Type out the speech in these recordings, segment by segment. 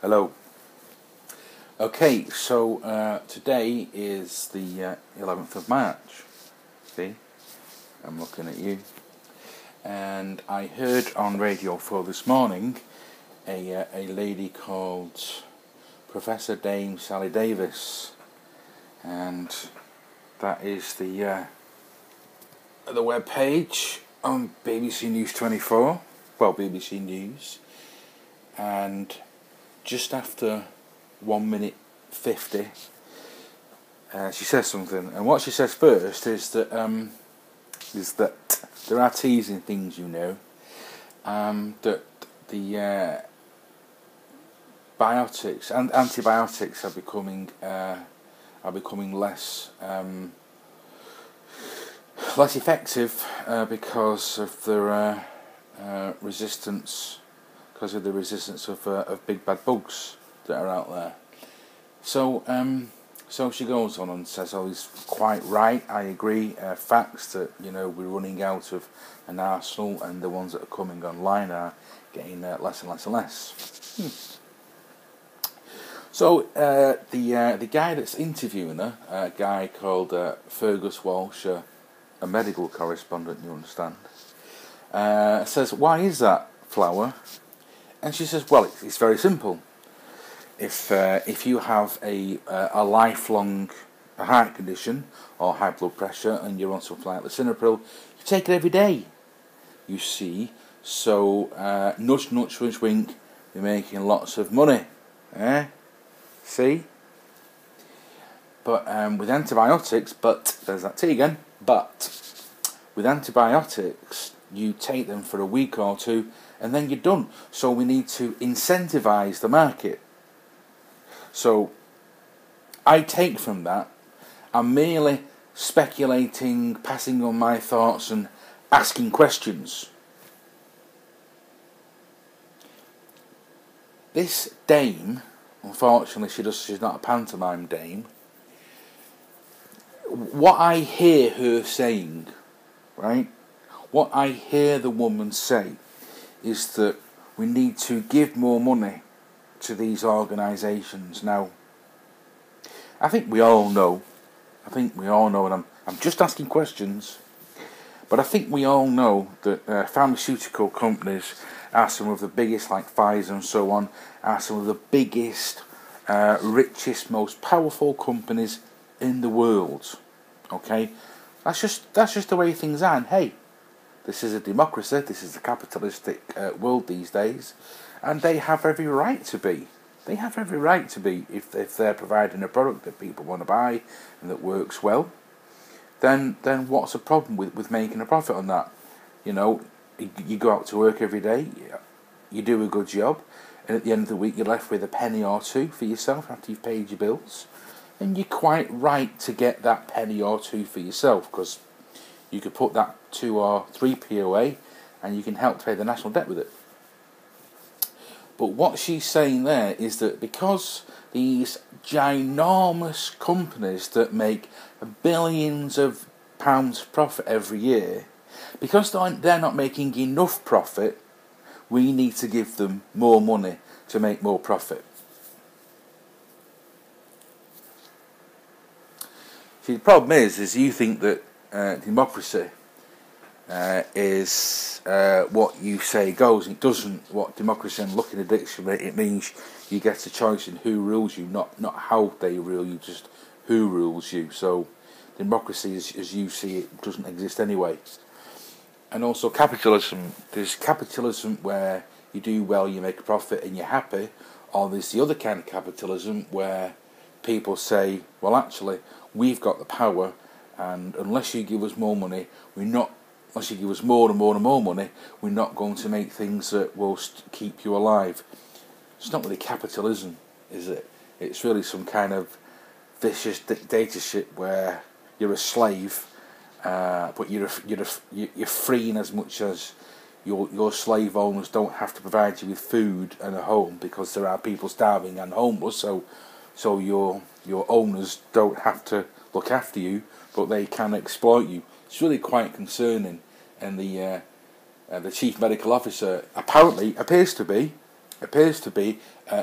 Hello. Okay, so today is the 11th of March. See, I'm looking at you. And I heard on Radio 4 this morning a lady called Professor Dame Sally Davies, and that is the web page on BBC News 24. Well, BBC News, and just after 1 minute 50, she says something, and what she says first is that there are teasing things, that the biotics and antibiotics are becoming less effective because of their resistance of big bad bugs that are out there. So she goes on and says, "Oh, he's quite right. I agree. Facts that we're running out of an arsenal, and the ones that are coming online are getting less and less and less." So the guy that's interviewing her, a guy called Fergus Walsh, a medical correspondent, you understand, says, "Why is that, Flower?" And she says, "Well, it's very simple. If you have a lifelong heart condition or high blood pressure and you're on something like lisinopril, you take it every day. You see, so nudge, nudge, wink, wink, you're making lots of money, See? But with antibiotics, but there's that T again. But with antibiotics, you take them for a week or two, and then you're done. So we need to incentivise the market." So I take from that, I'm merely speculating, passing on my thoughts and asking questions. This dame, unfortunately she's not a pantomime dame, what I hear her saying, right, what I hear the woman say is that we need to give more money to these organisations. Now, I think we all know, and I'm just asking questions, but I think we all know that pharmaceutical companies are some of the biggest, like Pfizer and so on, are some of the biggest, richest, most powerful companies in the world. Okay, that's just the way things are. And hey, this is a democracy. This is a capitalistic world these days. And they have every right to be. They have every right to be if they're providing a product that people want to buy and that works well. Then what's the problem with making a profit on that? You go out to work every day, you do a good job, and at the end of the week you're left with a penny or two for yourself after you've paid your bills. And you're quite right to get that penny or two for yourself, because you could put that 2 or 3p away and you can help to pay the national debt with it. But what she's saying there is that because these ginormous companies that make billions of pounds profit every year, because they're not making enough profit, we need to give them more money to make more profit. See, the problem is you think that democracy is what you say goes. It doesn't. What democracy, and look in the dictionary, it means you get a choice in who rules you, not how they rule you, just who rules you. So democracy, as you see it, doesn't exist anyway. And also capitalism. There's capitalism where you do well, you make a profit and you're happy, or there's the other kind of capitalism where people say, well, actually, we've got the power, and unless you give us more money, unless you give us more and more and more money, we're not going to make things that will keep you alive. It's not really capitalism, is it? It's really some kind of vicious dictatorship where you're a slave, but you're free in as much as your slave owners don't have to provide you with food and a home, because there are people starving and homeless. So your owners don't have to look after you, but they can exploit you. It's really quite concerning, and the chief medical officer apparently appears to be appears to be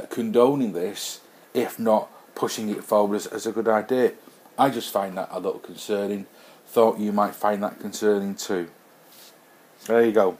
condoning this, if not pushing it forward as a good idea. I just find that a little concerning. Thought you might find that concerning too. There you go.